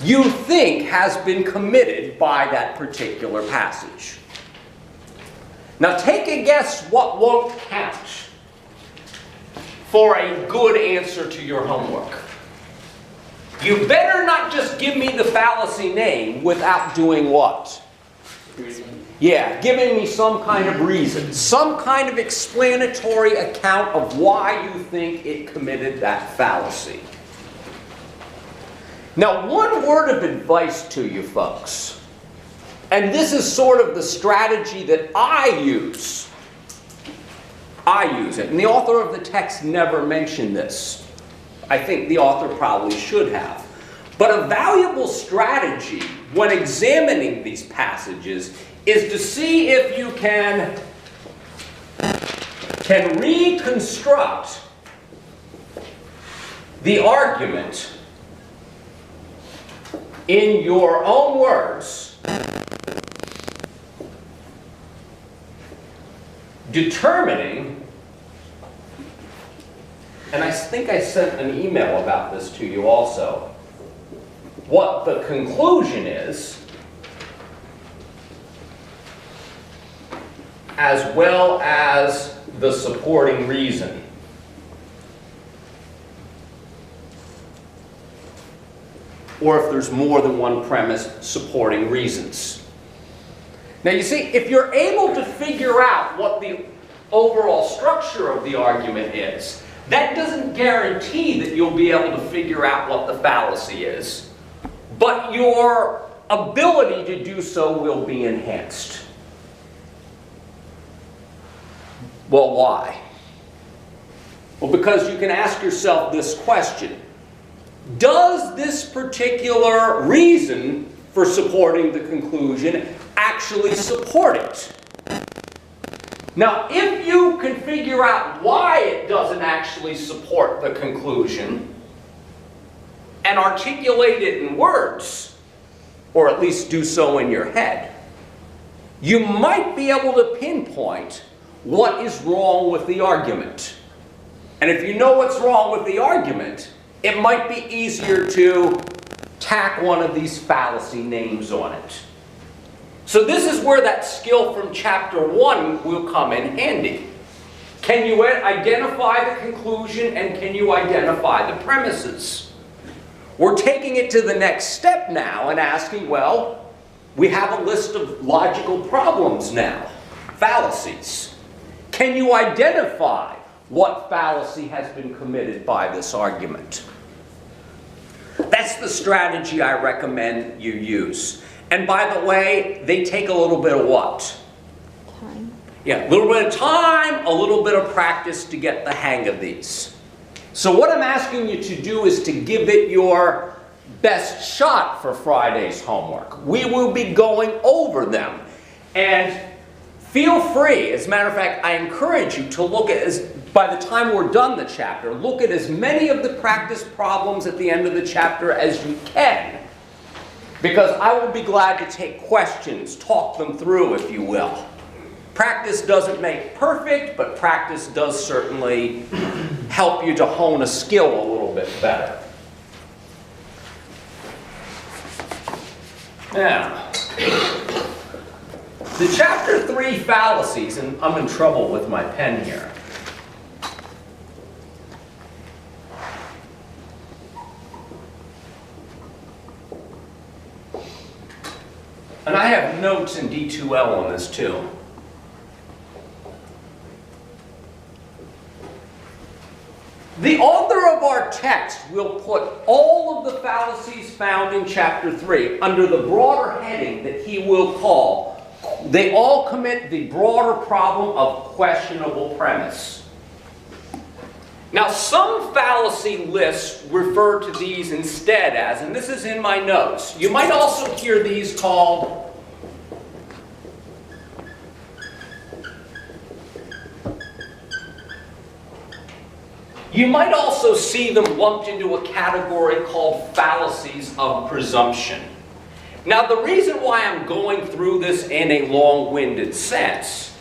you think has been committed by that particular passage. Now take a guess what won't count for a good answer to your homework. You better not just give me the fallacy name without doing what? Reason. Yeah, giving me some kind of reason, some kind of explanatory account of why you think it committed that fallacy. Now, one word of advice to you folks, and this is sort of the strategy that I use. I use it, and the author of the text never mentioned this. I think the author probably should have. But a valuable strategy when examining these passages is to see if you can reconstruct the argument in your own words, determining, and I think I sent an email about this to you also, what the conclusion is, as well as the supporting reason. Or if there's more than one premise, supporting reasons. Now you see, if you're able to figure out what the overall structure of the argument is, that doesn't guarantee that you'll be able to figure out what the fallacy is, but your ability to do so will be enhanced. Well, why? Well, because you can ask yourself this question. Does this particular reason for supporting the conclusion actually support it? Now, if you can figure out why it doesn't actually support the conclusion and articulate it in words, or at least do so in your head, you might be able to pinpoint what is wrong with the argument. And if you know what's wrong with the argument, it might be easier to tack one of these fallacy names on it. So this is where that skill from chapter 1 will come in handy. Can you identify the conclusion and can you identify the premises? We're taking it to the next step now and asking, well, we have a list of logical problems now, fallacies. Can you identify what fallacy has been committed by this argument? That's the strategy I recommend you use. And by the way, they take a little bit of what? Time. Yeah, a little bit of time, a little bit of practice to get the hang of these. So what I'm asking you to do is to give it your best shot for Friday's homework. We will be going over them. And feel free, as a matter of fact, I encourage you to look at, by the time we're done the chapter, look at as many of the practice problems at the end of the chapter as you can. Because I will be glad to take questions, talk them through, if you will. Practice doesn't make perfect, but practice does certainly help you to hone a skill a little bit better. Now, the chapter 3 fallacies, and I'm in trouble with my pen here. And I have notes in D2L on this too. The author of our text will put all of the fallacies found in chapter 3 under the broader heading that he will call, they all commit the broader problem of questionable premise. Now, some fallacy lists refer to these instead as, and this is in my notes, you might also hear these called you might also see them lumped into a category called fallacies of presumption. Now, the reason why I'm going through this in a long-winded sense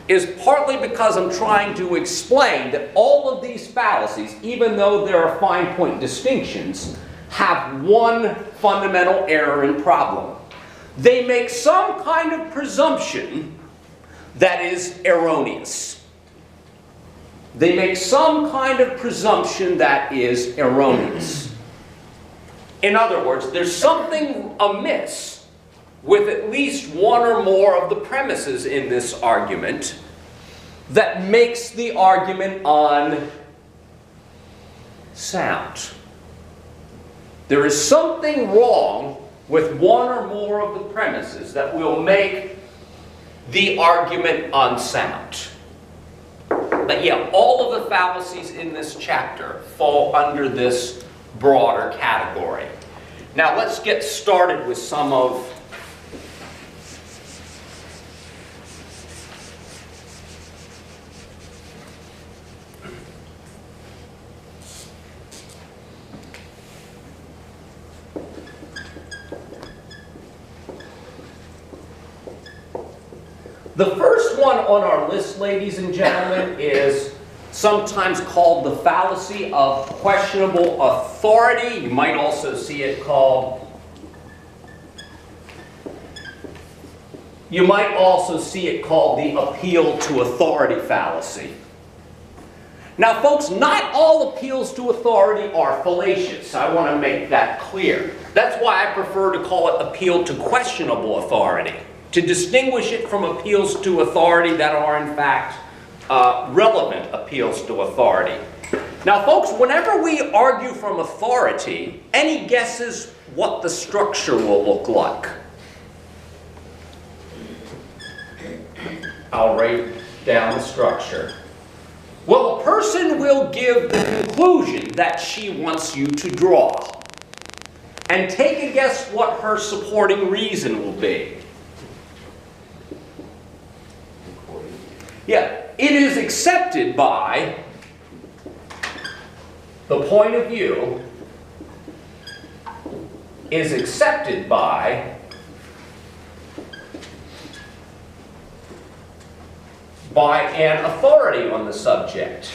is partly because I'm trying to explain that all of these fallacies, even though there are fine point distinctions, have one fundamental error and problem. They make some kind of presumption that is erroneous. They make some kind of presumption that is erroneous. In other words, there's something amiss with at least one or more of the premises in this argument that makes the argument unsound. There is something wrong with one or more of the premises that will make the argument unsound. But yeah, all of the fallacies in this chapter fall under this broader category. Now let's get started with some of the first one on our list, ladies and gentlemen, is sometimes called the fallacy of questionable authority. You might also see it called the appeal to authority fallacy. Now, folks, not all appeals to authority are fallacious. I want to make that clear. That's why I prefer to call it appeal to questionable authority, to distinguish it from appeals to authority that are, in fact, relevant appeals to authority. Now, folks, whenever we argue from authority, any guesses what the structure will look like? I'll write down the structure. Well, a person will give the conclusion that she wants you to draw. And take a guess what her supporting reason will be. Yeah, it is accepted by the point of view is accepted by an authority on the subject.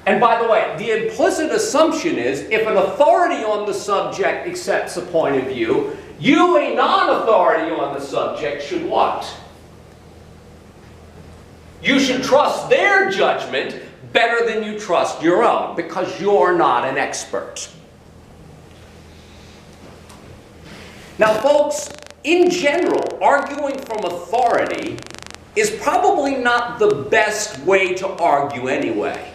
And by the way, the implicit assumption is if an authority on the subject accepts a point of view, you, a non-authority on the subject, should what? You should trust their judgment better than you trust your own, because you're not an expert. Now, folks, in general, arguing from authority is probably not the best way to argue anyway.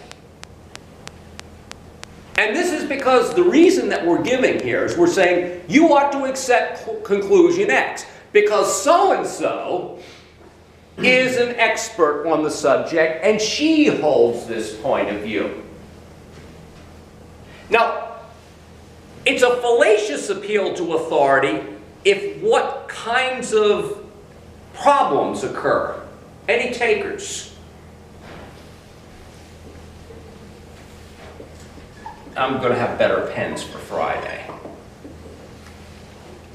And this is because the reason that we're giving here is we're saying you ought to accept conclusion X because so-and-so is an expert on the subject and she holds this point of view. Now, it's a fallacious appeal to authority if what kinds of problems occur? Any takers? I'm going to have better pens for Friday.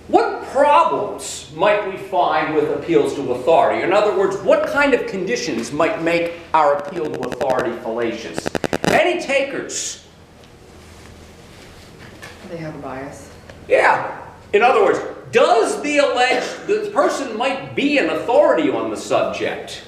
What problems might we find with appeals to authority? In other words, what kind of conditions might make our appeal to authority fallacious? Any takers? They have a bias. Yeah. In other words, does the person might be an authority on the subject?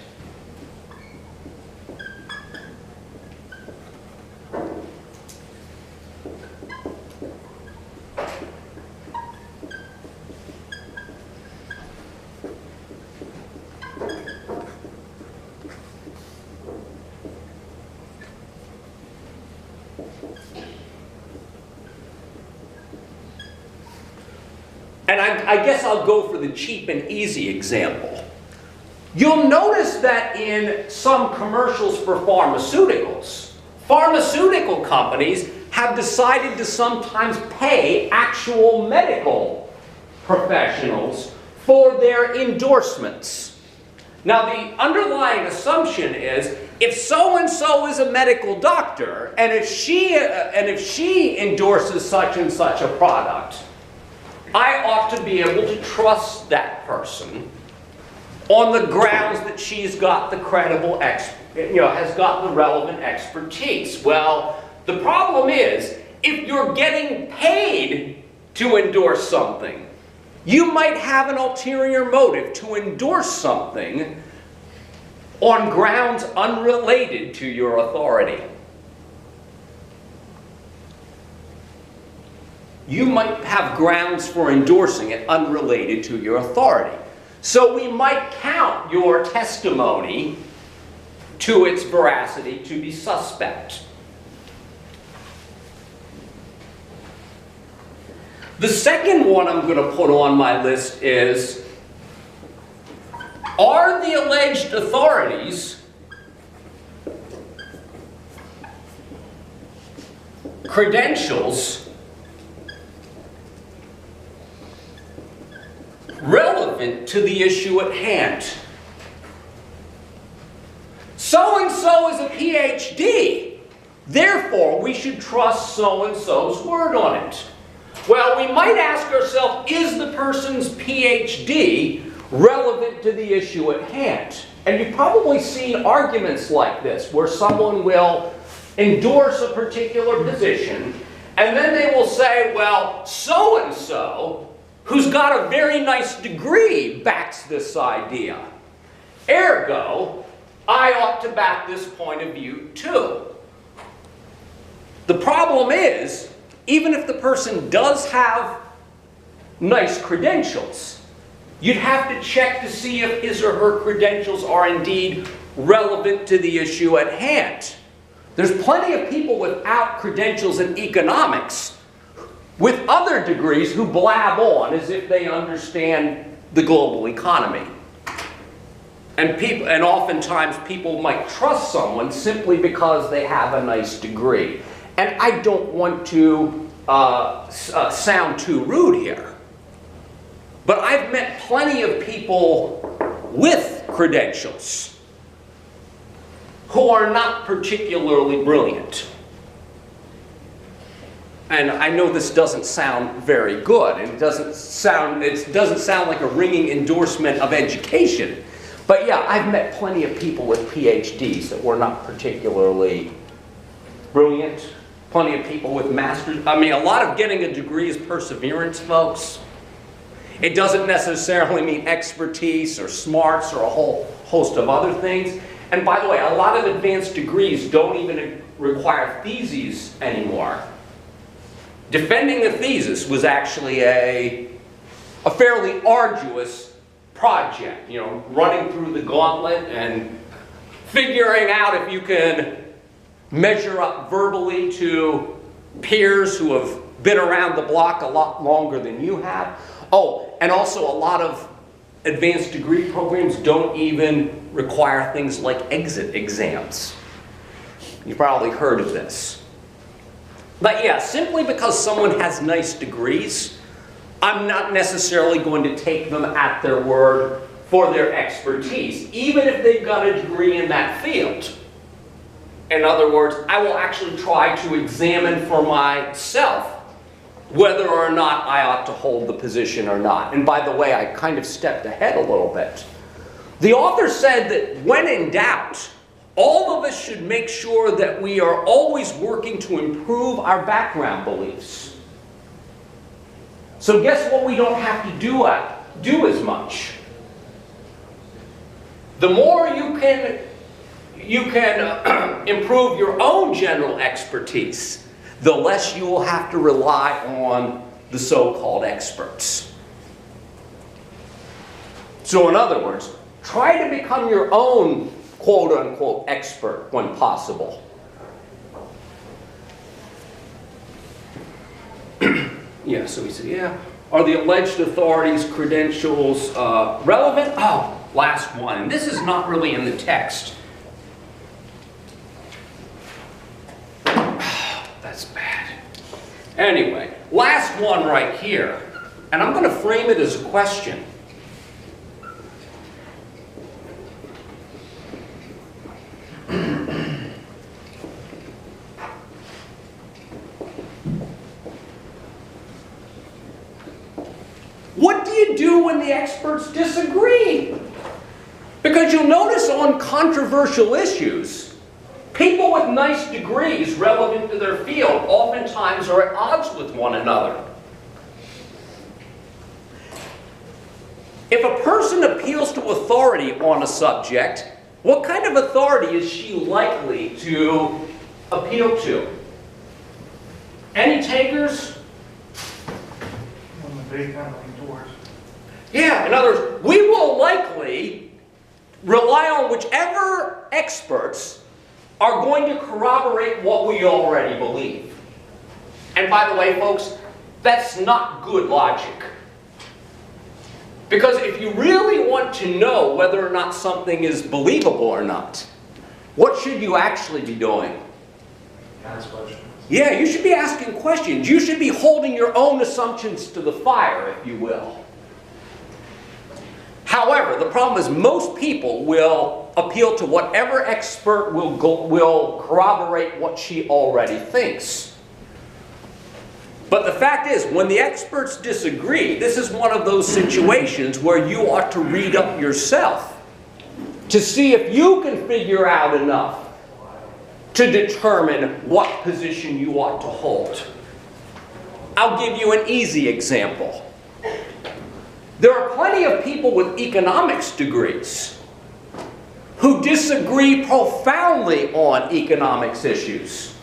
And I guess I'll go for the cheap and easy example. You'll notice that in some commercials for pharmaceuticals, pharmaceutical companies have decided to sometimes pay actual medical professionals for their endorsements. Now, the underlying assumption is if so-and-so is a medical doctor, and if she endorses such and such a product, I ought to be able to trust that person on the grounds that she's got the credible, has got the relevant expertise. Well, The problem is, if you're getting paid to endorse something, you might have an ulterior motive to endorse something on grounds unrelated to your authority. You might have grounds for endorsing it unrelated to your authority. So we might count your testimony to its veracity to be suspect. The second one I'm going to put on my list is, are the alleged authorities credentials relevant to the issue at hand? So-and-so is a PhD, therefore we should trust so-and-so's word on it. Well, we might ask ourselves, is the person's PhD relevant to the issue at hand? And you've probably seen arguments like this, where someone will endorse a particular position, and then they will say, well, so-and-so, who's got a very nice degree, backs this idea. Ergo, I ought to back this point of view too. The problem is, even if the person does have nice credentials, you'd have to check to see if his or her credentials are indeed relevant to the issue at hand. There's plenty of people without credentials in economics with other degrees who blab on as if they understand the global economy. And oftentimes people might trust someone simply because they have a nice degree. And I don't want to sound too rude here, but I've met plenty of people with credentials who are not particularly brilliant. And I know this doesn't sound very good, and it doesn't sound like a ringing endorsement of education. But yeah, I've met plenty of people with PhDs that were not particularly brilliant. Plenty of people with masters. I mean, a lot of getting a degree is perseverance, folks. It doesn't necessarily mean expertise or smarts or a whole host of other things. And by the way, a lot of advanced degrees don't even require theses anymore. Defending a thesis was actually a fairly arduous project, you know, running through the gauntlet and figuring out if you can measure up verbally to peers who have been around the block a lot longer than you have. Oh, and also a lot of advanced degree programs don't even require things like exit exams. You've probably heard of this. But yeah, simply because someone has nice degrees, I'm not necessarily going to take them at their word for their expertise, even if they've got a degree in that field. In other words, I will actually try to examine for myself whether or not I ought to hold the position or not. And by the way, I kind of stepped ahead a little bit. The author said that when in doubt, all of us should make sure that we are always working to improve our background beliefs. So guess what we don't have to do as much? The more you can improve your own general expertise, the less you will have to rely on the so-called experts. So in other words, try to become your own quote-unquote expert when possible. Yeah, so we said, yeah. Are the alleged authorities' credentials relevant? Oh, last one. And this is not really in the text. That's bad. Anyway, last one right here. And I'm going to frame it as a question. What do you do when the experts disagree? Because you'll notice on controversial issues, people with nice degrees relevant to their field oftentimes are at odds with one another. If a person appeals to authority on a subject, what kind of authority is she likely to appeal to? Any takers? On the big kind of lean towards. Yeah, in other words, we will likely rely on whichever experts are going to corroborate what we already believe. And by the way, folks, that's not good logic. Because if you really want to know whether or not something is believable or not, what should you actually be doing? Ask questions. Yeah, you should be asking questions. You should be holding your own assumptions to the fire, if you will. However, the problem is most people will appeal to whatever expert will corroborate what she already thinks. But the fact is, when the experts disagree, this is one of those situations where you ought to read up yourself to see if you can figure out enough to determine what position you ought to hold. I'll give you an easy example. There are plenty of people with economics degrees who disagree profoundly on economics issues.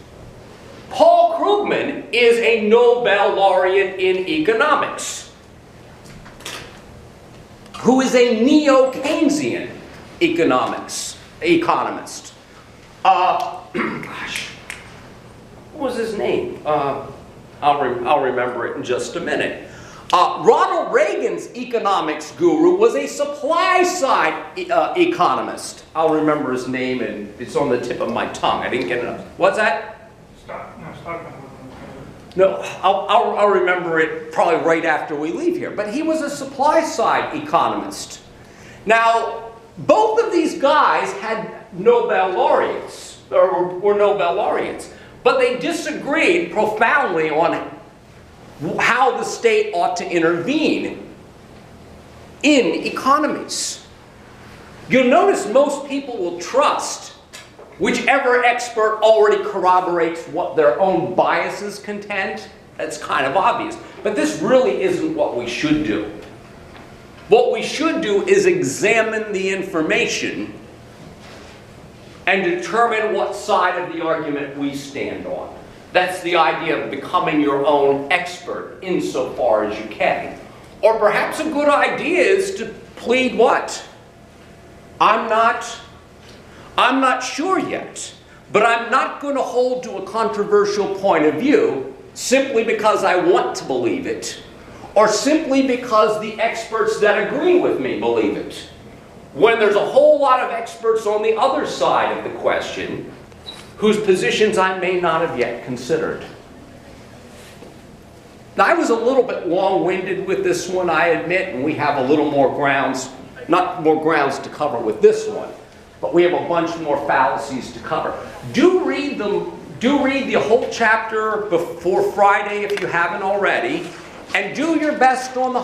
Paul Krugman is a Nobel laureate in economics, who is a neo-Keynesian economist. Gosh, what was his name? I'll remember it in just a minute. Ronald Reagan's economics guru was a supply-side economist. I'll remember his name, and it's on the tip of my tongue. I didn't get enough. What's that? No, I'll remember it probably right after we leave here. But he was a supply-side economist. Now, both of these guys had Nobel laureates, or were Nobel laureates. But they disagreed profoundly on how the state ought to intervene in economies. You'll notice most people will trust whichever expert already corroborates what their own biases contend. That's kind of obvious. But this really isn't what we should do. What we should do is examine the information and determine what side of the argument we stand on. That's the idea of becoming your own expert insofar as you can. Or perhaps a good idea is to plead what? I'm not sure yet, but I'm not going to hold to a controversial point of view simply because I want to believe it, or simply because the experts that agree with me believe it, when there's a whole lot of experts on the other side of the question whose positions I may not have yet considered. Now, I was a little bit long-winded with this one, I admit, and we have a little more grounds, not more grounds to cover with this one. But we have a bunch more fallacies to cover. Do read the whole chapter before Friday if you haven't already, and do your best on the